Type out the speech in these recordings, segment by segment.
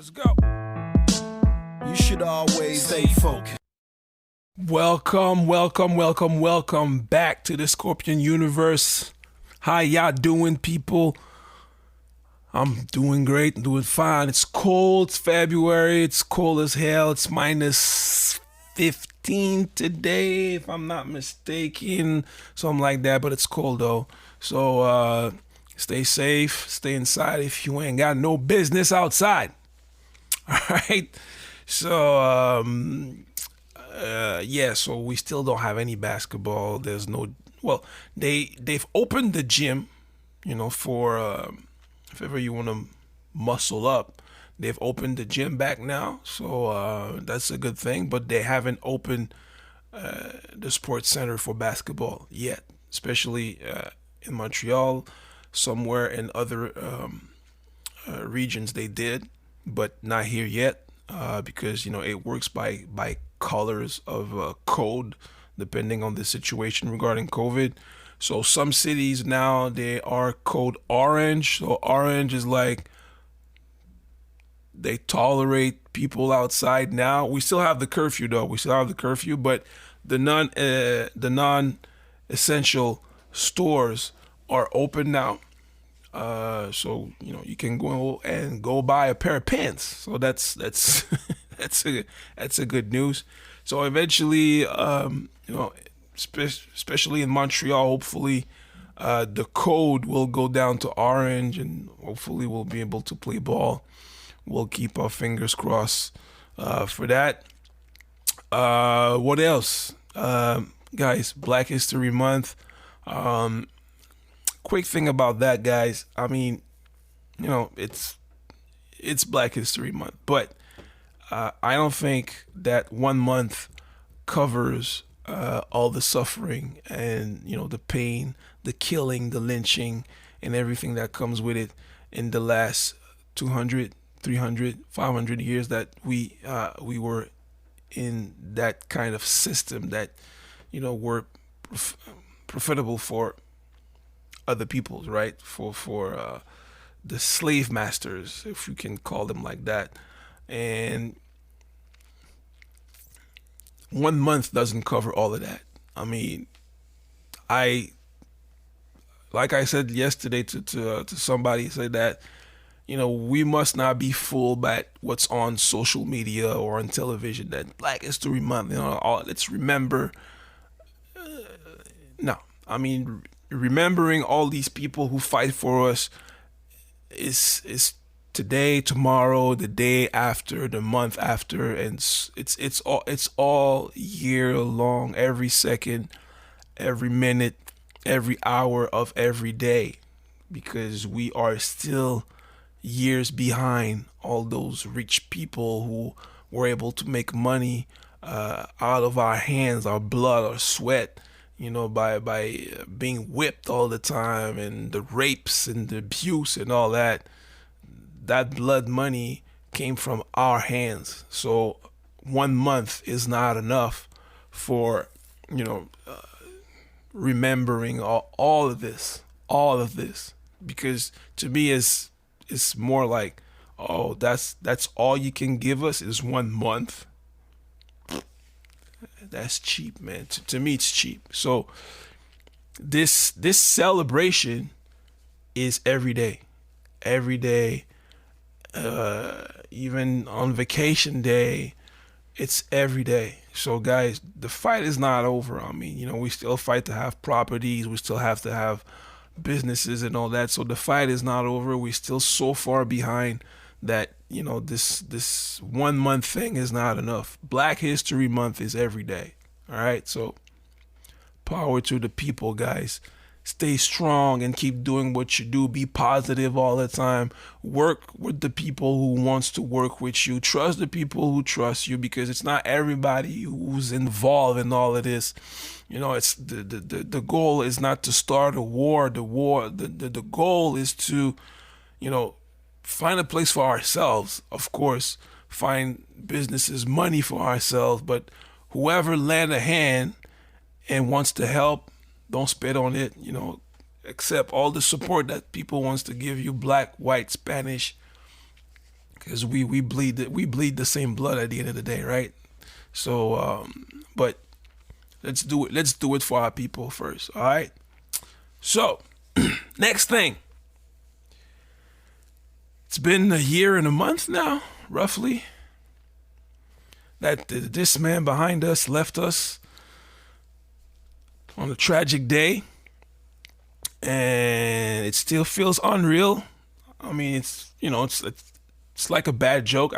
Let's go. You should always stay focused. Welcome back to the Scorpion Universe. How y'all doing, people? I'm doing great, doing fine. It's cold, it's February, it's cold as hell. It's minus 15 today, if I'm not mistaken. Something like that, but it's cold though. So stay safe, stay inside if you ain't got no business outside. All right. So yeah, so we still don't have any basketball. There's no, well, they've opened the gym, for if ever you want to muscle up. They've opened the gym back now, so that's a good thing. But they haven't opened the sports center for basketball yet, especially in Montreal. Somewhere in other regions they did, but not here yet, because it works by colors of code depending on the situation regarding COVID. So some cities now they are code orange. So orange is like they tolerate people outside now. We still have the curfew though. We still have the curfew, but the non essential stores are open now. So you can go and go buy a pair of pants. So that's that's a good news. So eventually, especially in Montreal, hopefully, the code will go down to orange, and hopefully we'll be able to play ball. We'll keep our fingers crossed for that. What else, guys? Black History Month. Quick thing about that, guys. I mean, it's Black History Month, but I don't think that 1 month covers all the suffering and the pain, the killing, the lynching, and everything that comes with it in the last 200, 300, 500 years that we were in that kind of system that were profitable for other peoples, right? For the slave masters, if you can call them like that. And 1 month doesn't cover all of that. I mean, like I said yesterday to somebody, said that we must not be fooled by what's on social media or on television. That Black History Month, let's remember. No, I mean, remembering all these people who fight for us is today, tomorrow, the day after, the month after, and it's all year long, every second, every minute, every hour of every day, because we are still years behind all those rich people who were able to make money out of our hands, our blood, our sweat, by being whipped all the time, and the rapes and the abuse and all that. That blood money came from our hands. So 1 month is not enough for remembering all of this, because to me it's more like, oh, that's all you can give us is 1 month. That's cheap, man. To me, it's cheap. So this celebration is every day, even on vacation day, it's every day. So guys, the fight is not over. I mean, we still fight to have properties, we still have to have businesses and all that. So the fight is not over. We're still so far behind that this 1 month thing is not enough. Black History Month is every day. All right, so power to the people, guys. Stay strong and keep doing what you do. Be positive all the time. Work with the people who wants to work with you. Trust the people who trust you, because it's not everybody who's involved in all of this. It's the goal is not to start a war. The goal is to, find a place for ourselves. Of course, find businesses, money for ourselves. But whoever lend a hand and wants to help, don't spit on it, accept all the support that people wants to give you, black, white, Spanish, because we bleed the same blood at the end of the day, right? So, but let's do it. Let's do it for our people first. All right. So, next thing. It's been a year and a month now, roughly, that this man behind us left us on a tragic day, and it still feels unreal. I mean, it's like a bad joke.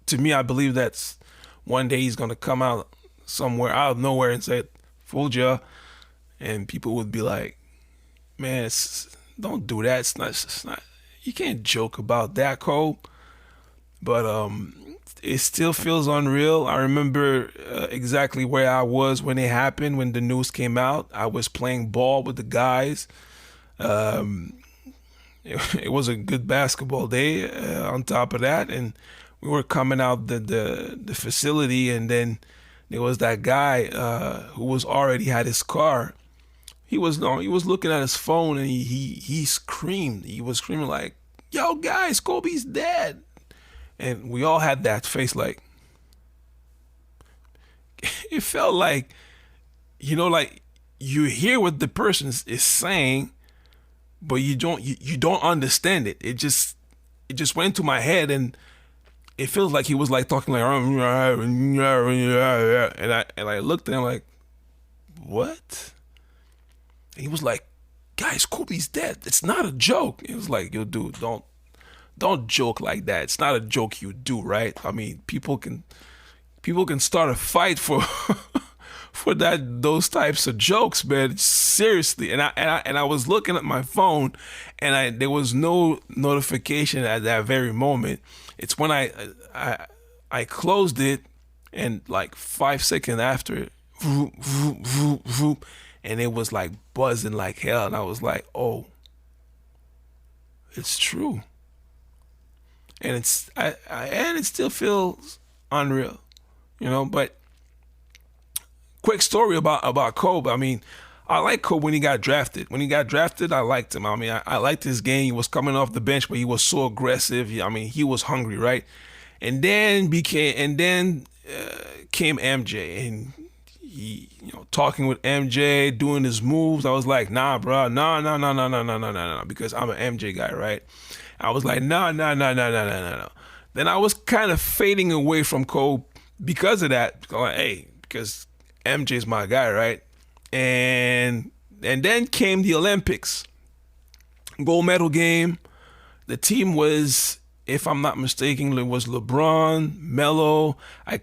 To me, I believe that's one day he's gonna come out somewhere out of nowhere and say, "Fooled ya," and people would be like, "Man, don't do that. It's not. You can't joke about that, Cole." But it still feels unreal. I remember exactly where I was when it happened, when the news came out. I was playing ball with the guys. Um, it was a good basketball day on top of that, and we were coming out the facility, and then there was that guy who was already had his car. He was looking at his phone, and he screamed. He was screaming like, "Yo, guys, Kobe's dead!" And we all had that face like, it felt like, like you hear what the person is saying, but you don't understand it. It just went to my head, and it feels like he was like talking like, and I looked at him like, what? And he was like, "Guys, Kobe's dead. It's not a joke." It was like, "Yo, dude, don't joke like that. It's not a joke you do, right? I mean, people can start a fight for for those types of jokes, man. Seriously." And I was looking at my phone, and there was no notification at that very moment. It's when I closed it, and like 5 seconds after, vroom, vroom, vroom, vroom, and it was like buzzing like hell, and I was like, "Oh, it's true." And and it still feels unreal, But quick story about Kobe. I mean, I like Kobe when he got drafted. When he got drafted, I liked him. I mean, I liked his game. He was coming off the bench, but he was so aggressive. I mean, he was hungry, right? And then came MJ, and he, talking with MJ, doing his moves. I was like, "Nah, bro, no, no, no, no, no, no, no, no, no," because I'm an MJ guy, right? I was like, "No, no, no, no, no, no, no, no." Then I was kind of fading away from Kobe because of that. Like, hey, because MJ's my guy, right? And then came the Olympics, gold medal game. The team was, if I'm not mistaken, it was LeBron, Melo. I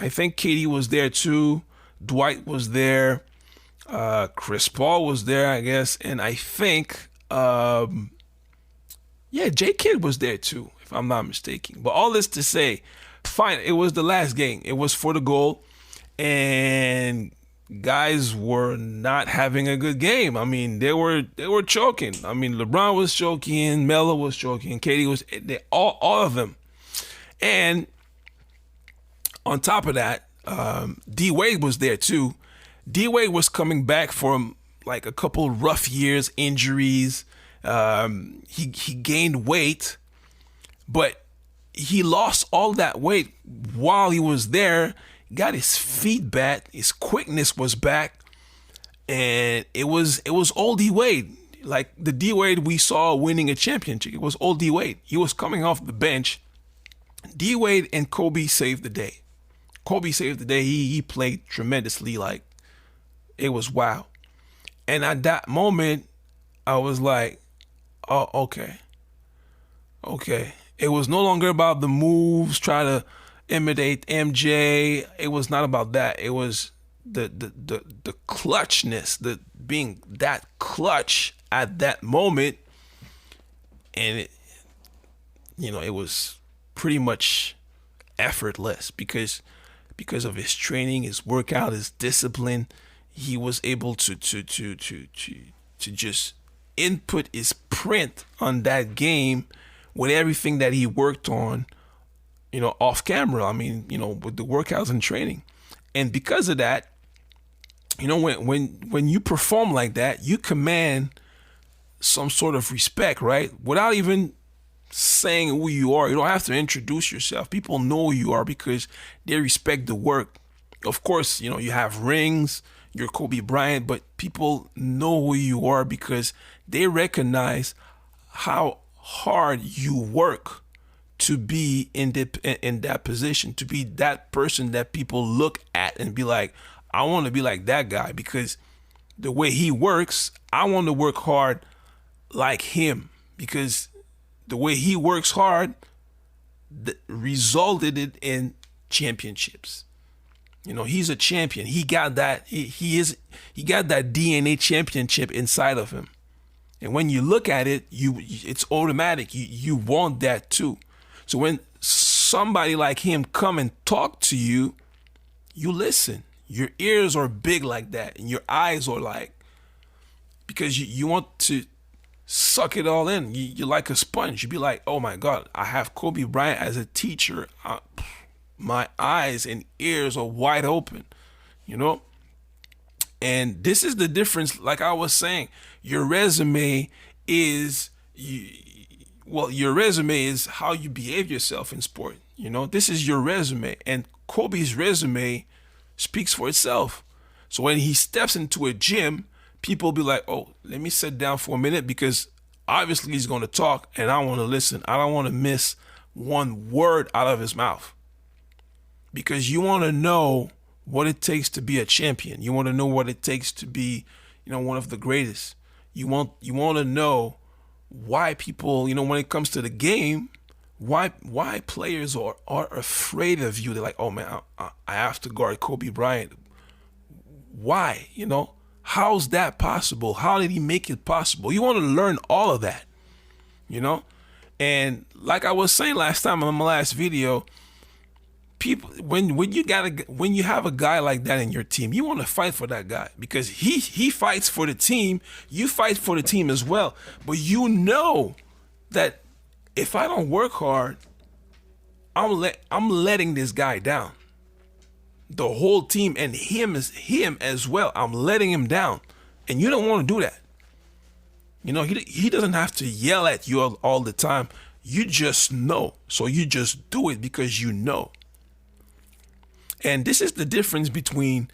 think KD was there too. Dwight was there. Chris Paul was there, I guess, and I think. Yeah, J Kidd was there too, if I'm not mistaken. But all this to say, fine, it was the last game. It was for the goal, and guys were not having a good game. I mean, they were choking. I mean, LeBron was choking, Melo was choking, KD was, all of them. And on top of that, D Wade was there too. D Wade was coming back from like a couple rough years, injuries. He gained weight, but he lost all that weight while he was there. Got his feet back, his quickness was back, and it was old D Wade, like the D Wade we saw winning a championship. It was old D Wade. He was coming off the bench. D Wade and Kobe saved the day. Kobe saved the day. He played tremendously. Like, it was wow. And at that moment, I was like, "Oh, okay." It was no longer about the moves, try to imitate MJ. It was not about that. It was the clutchness, the being that clutch at that moment, and it was pretty much effortless because of his training, his workout, his discipline. He was able to just input his print on that game with everything that he worked on, off camera. I mean, with the workouts and training. And because of that, when you perform like that, you command some sort of respect, right? Without even saying who you are. You don't have to introduce yourself. People know who you are because they respect the work. Of course, you have rings, you're Kobe Bryant, but people know who you are because they recognize how hard you work to be in that position, to be that person that people look at and be like, I want to be like that guy because the way he works, I want to work hard like him because the way he works hard resulted in championships. He's a champion. He got that. He got that DNA championship inside of him. And when you look at it, it's automatic. You want that too. So when somebody like him come and talk to you, you listen. Your ears are big like that, and your eyes are like, because you want to suck it all in. You're like a sponge. You be like, oh my God, I have Kobe Bryant as a teacher. My eyes and ears are wide open, And this is the difference. Like I was saying, your resume is your resume is how you behave yourself in sport. This is your resume, and Kobe's resume speaks for itself. So when he steps into a gym, people be like, oh, let me sit down for a minute because obviously he's going to talk and I want to listen. I don't want to miss one word out of his mouth because you want to know what it takes to be a champion. You want to know what it takes to be, one of the greatest. You want to know why people, when it comes to the game, why players are afraid of you. They're like, oh man, I have to guard Kobe Bryant. Why? How's that possible? How did he make it possible? You want to learn all of that, And like I was saying last time on my last video, people, when you have a guy like that in your team, you want to fight for that guy because he fights for the team. You fight for the team as well. But you know that if I don't work hard, I'm letting this guy down. The whole team and him as well. I'm letting him down, and you don't want to do that. He doesn't have to yell at you all the time. You just know, so you just do it because you know. And this is the difference between,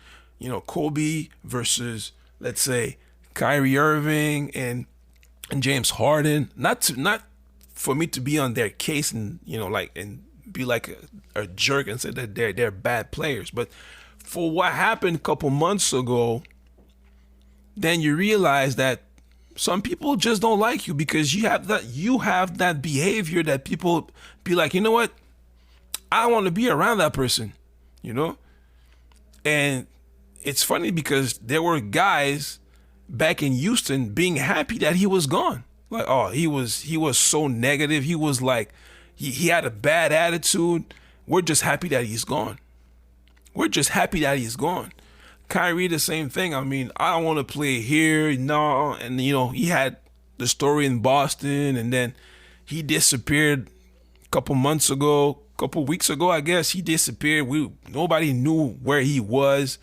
Kobe versus, let's say, Kyrie Irving and James Harden. Not for me to be on their case and and be like a jerk and say that they're bad players, but for what happened a couple months ago, then you realize that some people just don't like you because you have that behavior that people be like, you know what, I want to be around that person. And it's funny because there were guys back in Houston being happy that he was gone. Like, oh, he was so negative. He was like, he had a bad attitude. We're just happy that he's gone. We're just happy that he's gone. Kyrie, the same thing. I mean, I don't want to play here. No. And, he had the story in Boston and then he disappeared a couple weeks ago, I guess. He disappeared. Nobody knew where he was.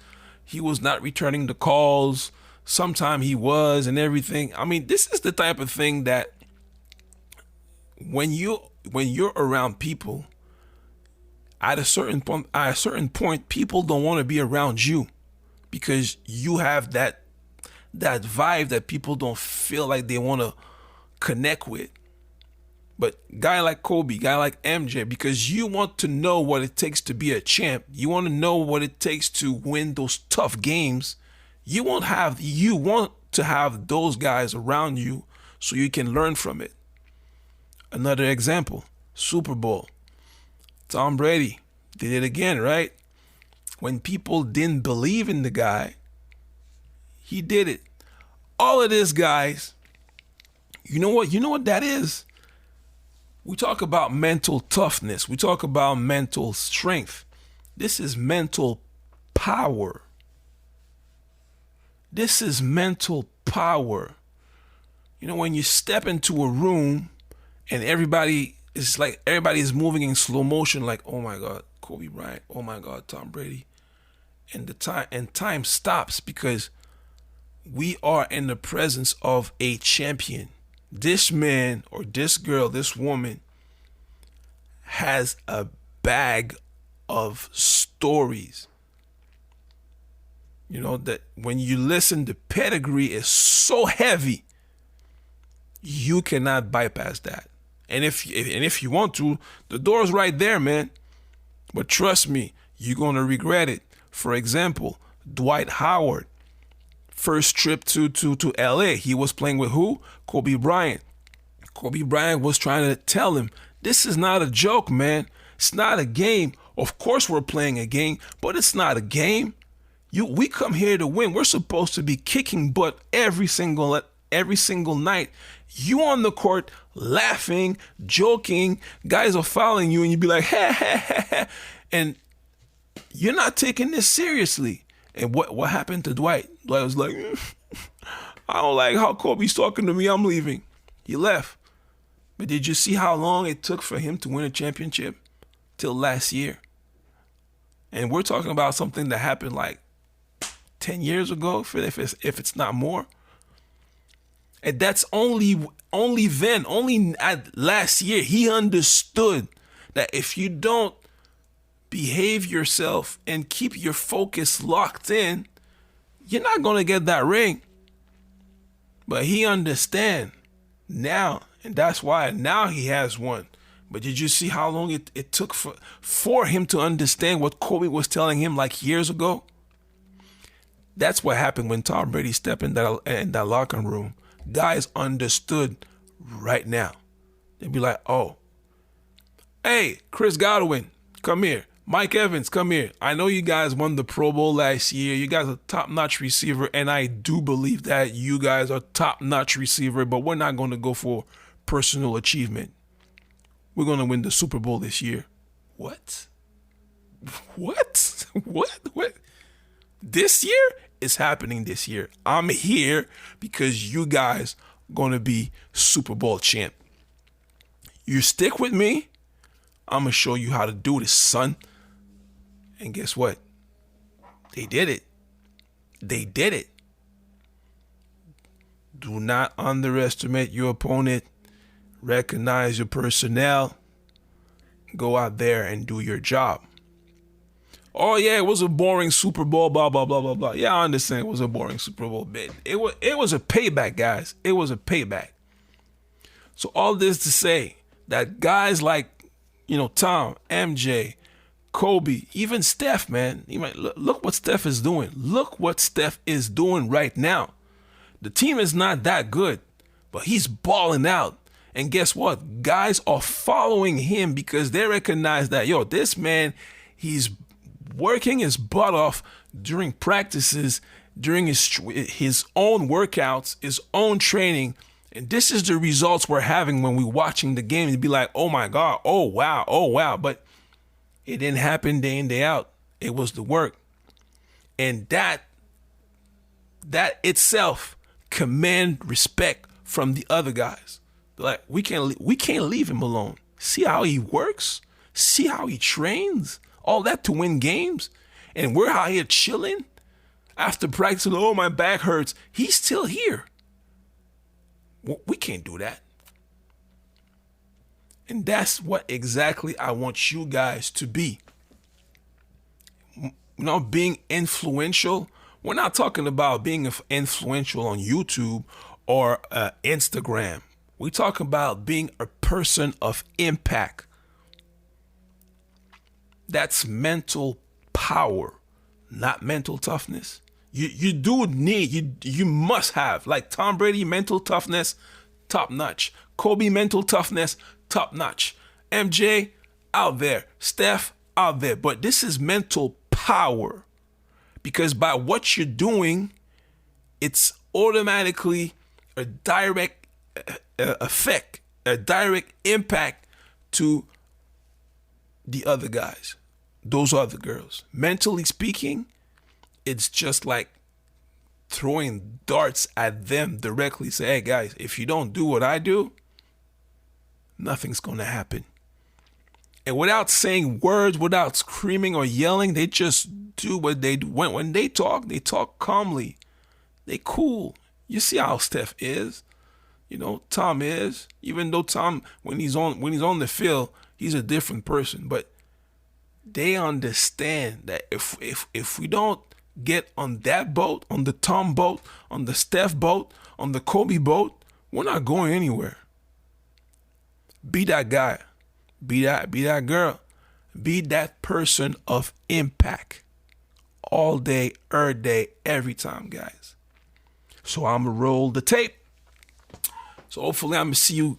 He was not returning the calls. Sometime he was and everything. I mean, this is the type of thing that when you're around people, at a certain point, people don't want to be around you because you have that vibe that people don't feel like they want to connect with. But guy like Kobe, guy like MJ, because you want to know what it takes to be a champ, you want to know what it takes to win those tough games. You want to have those guys around you so you can learn from it. Another example, Super Bowl. Tom Brady did it again, right? When people didn't believe in the guy, he did it. All of this, guys, you know what that is? We talk about mental toughness. We talk about mental strength. This is mental power. This is mental power. When you step into a room and everybody is moving in slow motion, like, oh my God, Kobe Bryant, oh my God, Tom Brady. And time stops because we are in the presence of a champion. This man or this girl, this woman has a bag of stories. You know, that when you listen, the pedigree is so heavy, you cannot bypass that. And if you want to, the door's right there, man. But trust me, you're gonna regret it. For example, Dwight Howard, first trip to LA, he was playing with who? Kobe Bryant. Kobe Bryant was trying to tell him, this is not a joke, man. It's not a game. Of course we're playing a game, but it's not a game. We come here to win. We're supposed to be kicking butt every single night. You on the court laughing, joking, guys are fouling you, and you be like, ha ha ha ha, and you're not taking this seriously. And what happened to Dwight? Dwight was like, I don't like how Kobe's talking to me. I'm leaving. He left. But did you see how long it took for him to win a championship? Till last year. And we're talking about something that happened like 10 years ago, if it's not more. And that's only at last year he understood that if you don't behave yourself and keep your focus locked in, you're not going to get that ring. But he understand now, and that's why now he has one. But did you see how long it took for him to understand what Kobe was telling him like years ago? That's what happened when Tom Brady stepped in that locker room. Guys understood right now. They'd be like, oh, hey, Chris Godwin, come here. Mike Evans, come here. I know you guys won the Pro Bowl last year. You guys are top-notch receiver, and I do believe that you guys are top-notch receiver, but we're not going to go for personal achievement. We're going to win the Super Bowl this year. What? What? What? This year? It's happening this year. I'm here because you guys going to be Super Bowl champ. You stick with me, I'm going to show you how to do this, son. And guess what? They did it. They did it. Do not underestimate your opponent. Recognize your personnel. Go out there and do your job. Oh yeah, it was a boring Super Bowl, blah blah blah blah blah. Yeah, I understand it was a boring Super Bowl, but it was a payback, guys. It was a payback. So all this to say that guys like, Tom, MJ, Kobe, even Steph, man. Look what Steph is doing. Look what Steph is doing right now. The team is not that good, but he's balling out. And guess what? Guys are following him because they recognize that, this man, he's working his butt off during practices, during his own workouts, his own training. And this is the results we're having when we're watching the game and be like, oh my God, oh wow. But it didn't happen day in, day out. It was the work. And that itself command respect from the other guys. Like, we can't leave him alone. See how he works? See how he trains? All that to win games. And we're out here chilling after practicing. Oh, my back hurts. He's still here. We can't do that. And that's what exactly I want you guys to be. Being influential. We're not talking about being influential on YouTube or Instagram. We're talking about being a person of impact. That's mental power, not mental toughness. You do need, you must have, like Tom Brady, mental toughness, top notch. Kobe, mental toughness, top notch. MJ, out there. Steph, out there. But this is mental power. Because by what you're doing, it's automatically a direct effect, a direct impact to the other guys, those other girls. Mentally speaking, it's just like throwing darts at them directly. Say, hey guys, if you don't do what I do, nothing's going to happen. And without saying words, without screaming or yelling, they just do what they do. When they talk calmly. They cool. You see how Steph is. Tom is. Even though Tom, when he's on the field, he's a different person. But they understand that if we don't get on that boat, on the Tom boat, on the Steph boat, on the Kobe boat, we're not going anywhere. Be that guy. Be that girl. Be that person of impact. All day, every day, every time, guys. So I'm going to roll the tape. So hopefully I'm going to see you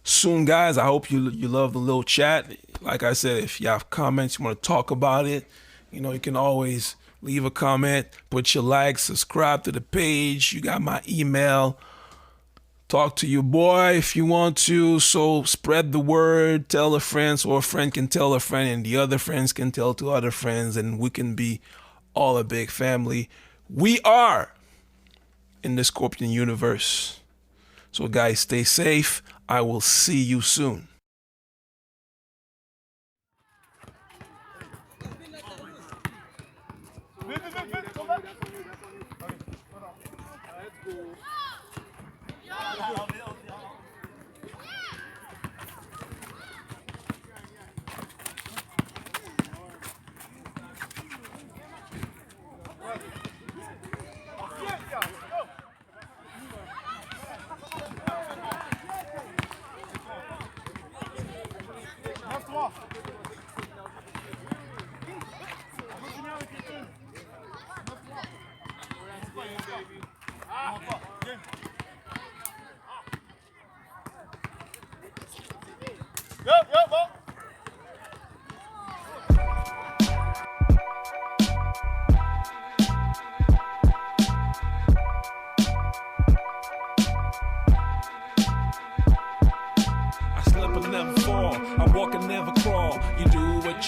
soon, guys. I hope you love the little chat. Like I said, if you have comments, you want to talk about it, you know, you can always leave a comment, put your like, subscribe to the page. You got my email. Talk to your boy if you want to. So spread the word, tell a friend so a friend can tell a friend and the other friends can tell to other friends, and we can be all a big family. We are in the Scorpion universe. So guys, stay safe. I will see you soon.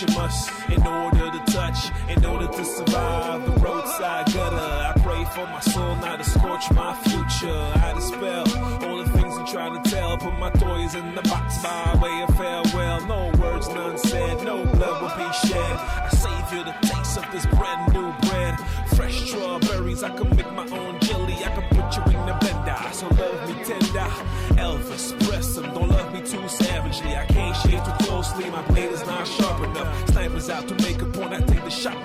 You must in order to touch, in order to survive the roadside gutter. I pray for my soul not to scorch my future. I dispel all the things I'm trying to tell. Put my toys in the box by way of farewell. No words, none said, no blood will be shed. I save you the taste of this brand new bread. Fresh strawberries, I can make my own jelly. I can put you in the blender, so love me tender. Elvis, press him, don't love me too savagely. I can't shave too closely, my blade is not sharp enough. Snipers out to make a point, I take the shot.